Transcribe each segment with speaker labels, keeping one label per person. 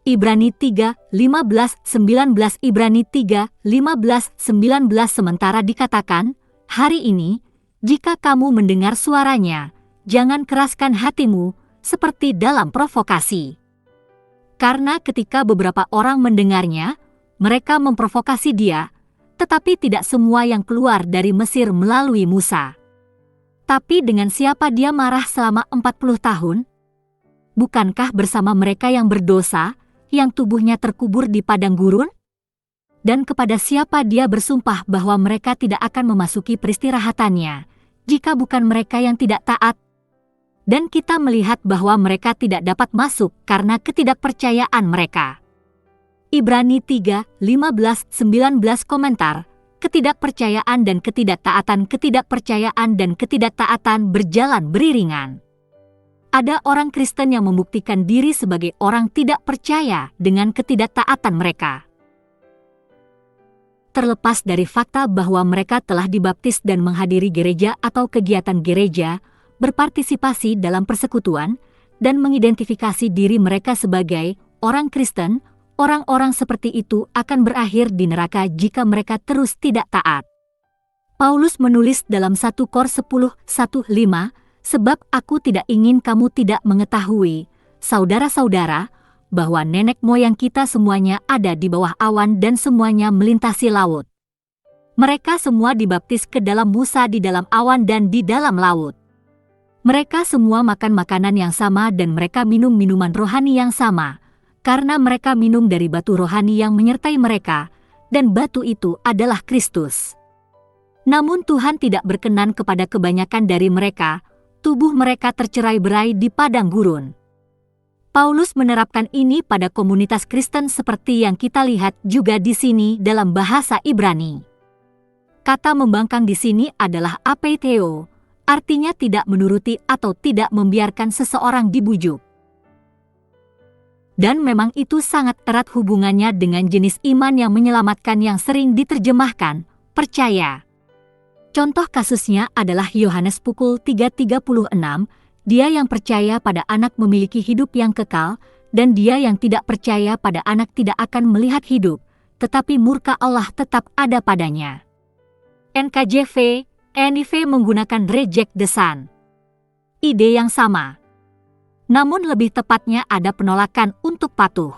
Speaker 1: Ibrani 3, 15, 19 Ibrani 3, 15, 19 sementara dikatakan, hari ini, jika kamu mendengar suaranya, jangan keraskan hatimu, seperti dalam provokasi. Karena ketika beberapa orang mendengarnya, mereka memprovokasi dia, tetapi tidak semua yang keluar dari Mesir melalui Musa. Tapi dengan siapa dia marah selama 40 tahun? Bukankah bersama mereka yang berdosa, yang tubuhnya terkubur di padang gurun? Dan kepada siapa dia bersumpah bahwa mereka tidak akan memasuki peristirahatannya, jika bukan mereka yang tidak taat? Dan kita melihat bahwa mereka tidak dapat masuk karena ketidakpercayaan mereka. Ibrani 3, 15, 19 komentar, ketidakpercayaan dan ketidaktaatan berjalan beriringan. Ada orang Kristen yang membuktikan diri sebagai orang tidak percaya dengan ketidaktaatan mereka. Terlepas dari fakta bahwa mereka telah dibaptis dan menghadiri gereja atau kegiatan gereja, berpartisipasi dalam persekutuan, dan mengidentifikasi diri mereka sebagai orang Kristen, orang-orang seperti itu akan berakhir di neraka jika mereka terus tidak taat. Paulus menulis dalam 1 Kor 10:1-5, sebab aku tidak ingin kamu tidak mengetahui, saudara-saudara, bahwa nenek moyang kita semuanya ada di bawah awan dan semuanya melintasi laut. Mereka semua dibaptis ke dalam Musa di dalam awan dan di dalam laut. Mereka semua makan makanan yang sama dan mereka minum minuman rohani yang sama, karena mereka minum dari batu rohani yang menyertai mereka, dan batu itu adalah Kristus. Namun Tuhan tidak berkenan kepada kebanyakan dari mereka, tubuh mereka tercerai-berai di padang gurun. Paulus menerapkan ini pada komunitas Kristen seperti yang kita lihat juga di sini dalam bahasa Ibrani. Kata membangkang di sini adalah apeiteo, artinya tidak menuruti atau tidak membiarkan seseorang dibujuk. Dan memang itu sangat erat hubungannya dengan jenis iman yang menyelamatkan yang sering diterjemahkan, percaya. Contoh kasusnya adalah Yohanes pukul 3:36, dia yang percaya pada anak memiliki hidup yang kekal, dan dia yang tidak percaya pada anak tidak akan melihat hidup, tetapi murka Allah tetap ada padanya. NKJV, NIV menggunakan reject the son. Ide yang sama. Namun lebih tepatnya ada penolakan untuk patuh.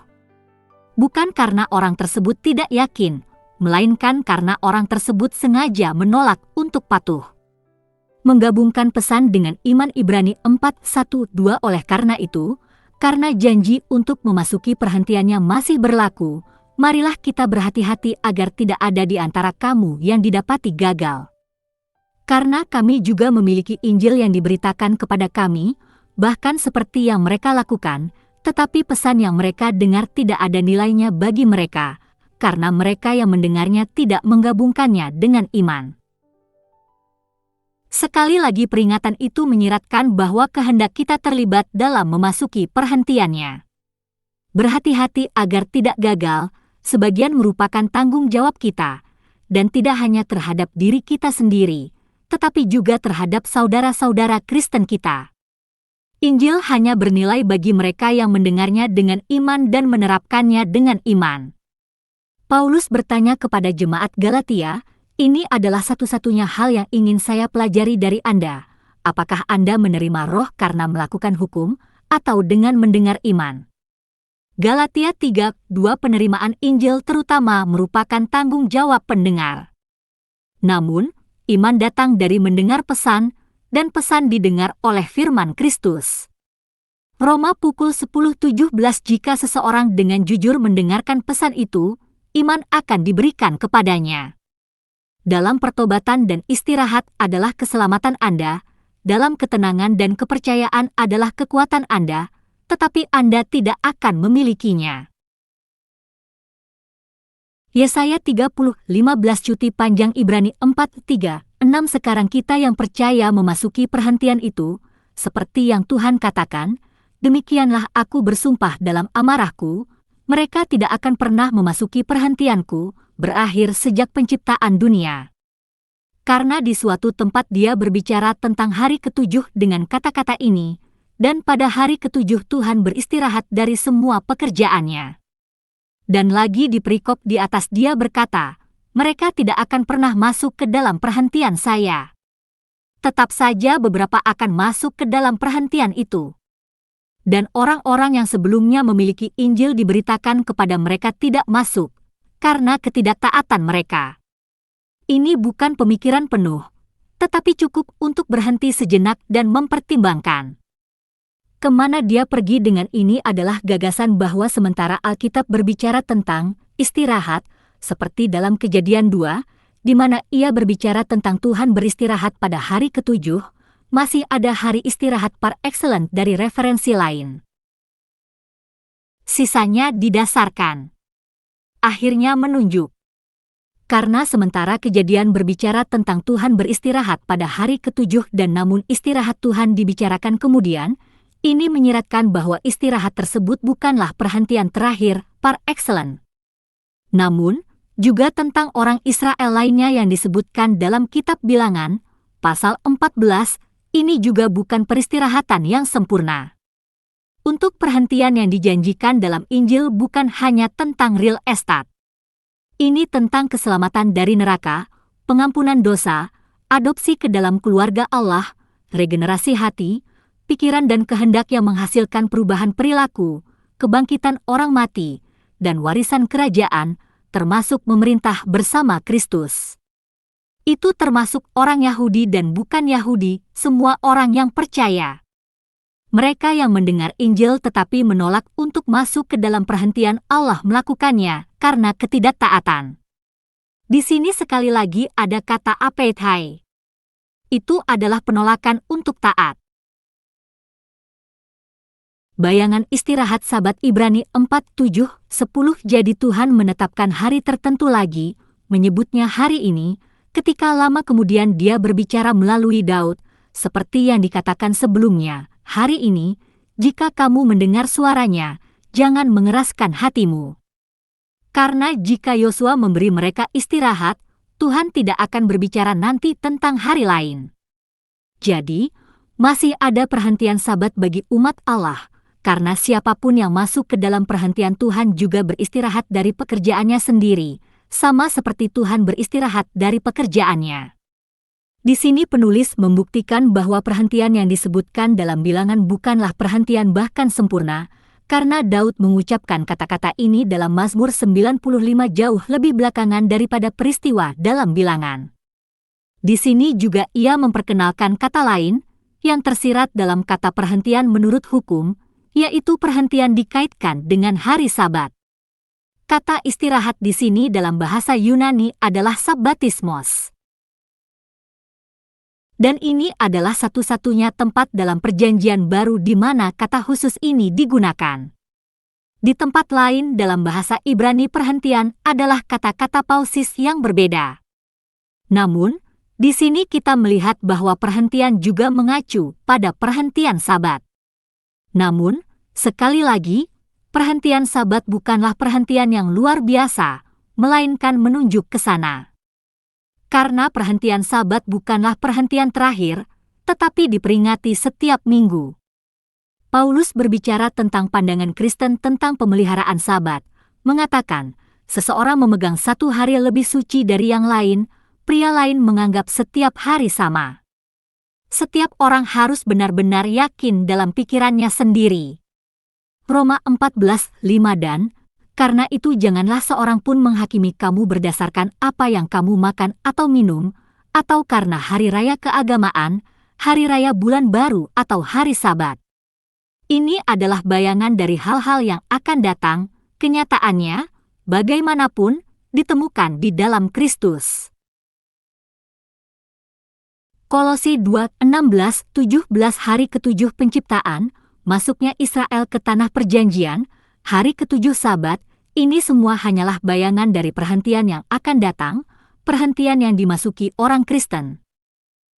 Speaker 1: Bukan karena orang tersebut tidak yakin, melainkan karena orang tersebut sengaja menolak untuk patuh. Menggabungkan pesan dengan iman Ibrani 4:1-2 oleh karena itu, karena janji untuk memasuki perhentiannya masih berlaku, marilah kita berhati-hati agar tidak ada di antara kamu yang didapati gagal. Karena kami juga memiliki Injil yang diberitakan kepada kami, bahkan seperti yang mereka lakukan, tetapi pesan yang mereka dengar tidak ada nilainya bagi mereka, karena mereka yang mendengarnya tidak menggabungkannya dengan iman. Sekali lagi peringatan itu menyiratkan bahwa kehendak kita terlibat dalam memasuki perhentiannya. Berhati-hati agar tidak gagal, sebagian merupakan tanggung jawab kita, dan tidak hanya terhadap diri kita sendiri, tetapi juga terhadap saudara-saudara Kristen kita. Injil hanya bernilai bagi mereka yang mendengarnya dengan iman dan menerapkannya dengan iman. Paulus bertanya kepada jemaat Galatia, ini adalah satu-satunya hal yang ingin saya pelajari dari Anda. Apakah Anda menerima roh karena melakukan hukum, atau dengan mendengar iman? Galatia 3:2 penerimaan Injil terutama merupakan tanggung jawab pendengar. Namun, iman datang dari mendengar pesan, dan pesan didengar oleh firman Kristus. Roma pukul 10:17 jika seseorang dengan jujur mendengarkan pesan itu, iman akan diberikan kepadanya. Dalam pertobatan dan istirahat adalah keselamatan Anda, dalam ketenangan dan kepercayaan adalah kekuatan Anda, tetapi Anda tidak akan memilikinya. Yesaya 30:15 cuti panjang Ibrani 4:3-6 sekarang kita yang percaya memasuki perhentian itu, seperti yang Tuhan katakan, demikianlah aku bersumpah dalam amarahku, mereka tidak akan pernah memasuki perhentianku, berakhir sejak penciptaan dunia. Karena di suatu tempat dia berbicara tentang hari ketujuh dengan kata-kata ini, dan pada hari ketujuh Tuhan beristirahat dari semua pekerjaannya. Dan lagi di perikop di atas dia berkata, mereka tidak akan pernah masuk ke dalam perhentian saya. Tetap saja beberapa akan masuk ke dalam perhentian itu. Dan orang-orang yang sebelumnya memiliki Injil diberitakan kepada mereka tidak masuk, karena ketidaktaatan mereka. Ini bukan pemikiran penuh, tetapi cukup untuk berhenti sejenak dan mempertimbangkan. Kemana dia pergi dengan ini adalah gagasan bahwa sementara Alkitab berbicara tentang istirahat, seperti dalam Kejadian 2, di mana ia berbicara tentang Tuhan beristirahat pada hari ketujuh, masih ada hari istirahat par excellence dari referensi lain. Sisanya didasarkan. Akhirnya menunjuk. Karena sementara Kejadian berbicara tentang Tuhan beristirahat pada hari ketujuh dan namun istirahat Tuhan dibicarakan kemudian, ini menyiratkan bahwa istirahat tersebut bukanlah perhentian terakhir par excellence. Namun, juga tentang orang Israel lainnya yang disebutkan dalam kitab Bilangan, pasal 14, ini juga bukan peristirahatan yang sempurna. Untuk perhentian yang dijanjikan dalam Injil bukan hanya tentang real estate. Ini tentang keselamatan dari neraka, pengampunan dosa, adopsi ke dalam keluarga Allah, regenerasi hati, pikiran dan kehendak yang menghasilkan perubahan perilaku, kebangkitan orang mati, dan warisan kerajaan, termasuk memerintah bersama Kristus. Itu termasuk orang Yahudi dan bukan Yahudi, semua orang yang percaya. Mereka yang mendengar Injil tetapi menolak untuk masuk ke dalam perhentian Allah melakukannya karena ketidaktaatan. Di sini sekali lagi ada kata apeitai. Itu adalah penolakan untuk taat. Bayangan istirahat Sabat Ibrani 4:7-10 jadi Tuhan menetapkan hari tertentu lagi, menyebutnya hari ini, ketika lama kemudian dia berbicara melalui Daud, seperti yang dikatakan sebelumnya, hari ini, jika kamu mendengar suaranya, jangan mengeraskan hatimu. Karena jika Yosua memberi mereka istirahat, Tuhan tidak akan berbicara nanti tentang hari lain. Jadi, masih ada perhentian Sabat bagi umat Allah, karena siapapun yang masuk ke dalam perhentian Tuhan juga beristirahat dari pekerjaannya sendiri, sama seperti Tuhan beristirahat dari pekerjaannya. Di sini penulis membuktikan bahwa perhentian yang disebutkan dalam Bilangan bukanlah perhentian bahkan sempurna, karena Daud mengucapkan kata-kata ini dalam Mazmur 95 jauh lebih belakangan daripada peristiwa dalam Bilangan. Di sini juga ia memperkenalkan kata lain, yang tersirat dalam kata perhentian menurut hukum, yaitu perhentian dikaitkan dengan hari Sabat. Kata istirahat di sini dalam bahasa Yunani adalah sabbatismos. Dan ini adalah satu-satunya tempat dalam Perjanjian Baru di mana kata khusus ini digunakan. Di tempat lain dalam bahasa Ibrani perhentian adalah kata-kata pausis yang berbeda. Namun, di sini kita melihat bahwa perhentian juga mengacu pada perhentian Sabat. Namun, sekali lagi, perhentian Sabat bukanlah perhentian yang luar biasa, melainkan menunjuk ke sana. Karena perhentian Sabat bukanlah perhentian terakhir, tetapi diperingati setiap minggu. Paulus berbicara tentang pandangan Kristen tentang pemeliharaan Sabat, mengatakan, seseorang memegang satu hari lebih suci dari yang lain, pria lain menganggap setiap hari sama. Setiap orang harus benar-benar yakin dalam pikirannya sendiri. Roma 14:5 dan, karena itu janganlah seorang pun menghakimi kamu berdasarkan apa yang kamu makan atau minum, atau karena hari raya keagamaan, hari raya bulan baru atau hari Sabat. Ini adalah bayangan dari hal-hal yang akan datang, kenyataannya, bagaimanapun, ditemukan di dalam Kristus. Kolose 2:16-17 hari ketujuh penciptaan, masuknya Israel ke tanah perjanjian, hari ketujuh Sabat, ini semua hanyalah bayangan dari perhentian yang akan datang, perhentian yang dimasuki orang Kristen.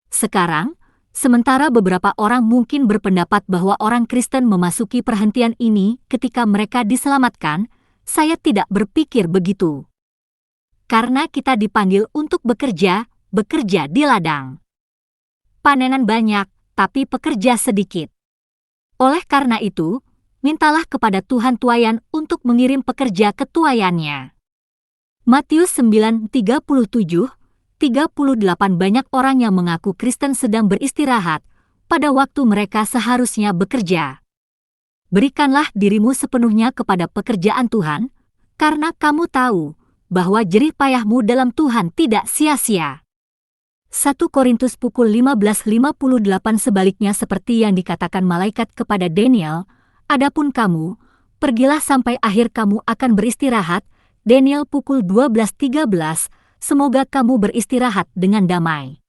Speaker 1: Sekarang, sementara beberapa orang mungkin berpendapat bahwa orang Kristen memasuki perhentian ini ketika mereka diselamatkan, saya tidak berpikir begitu. Karena kita dipanggil untuk bekerja di ladang. Panenan banyak, tapi pekerja sedikit. Oleh karena itu, mintalah kepada Tuhan tuayan untuk mengirim pekerja ke tuayannya. Matius 9:37-38. Banyak orang yang mengaku Kristen sedang beristirahat pada waktu mereka seharusnya bekerja. Berikanlah dirimu sepenuhnya kepada pekerjaan Tuhan, karena kamu tahu bahwa jerih payahmu dalam Tuhan tidak sia-sia. 1 Korintus pukul 15:58. Sebaliknya seperti yang dikatakan malaikat kepada Daniel, adapun kamu, pergilah sampai akhir kamu akan beristirahat. Daniel pukul 12:13. Semoga kamu beristirahat dengan damai.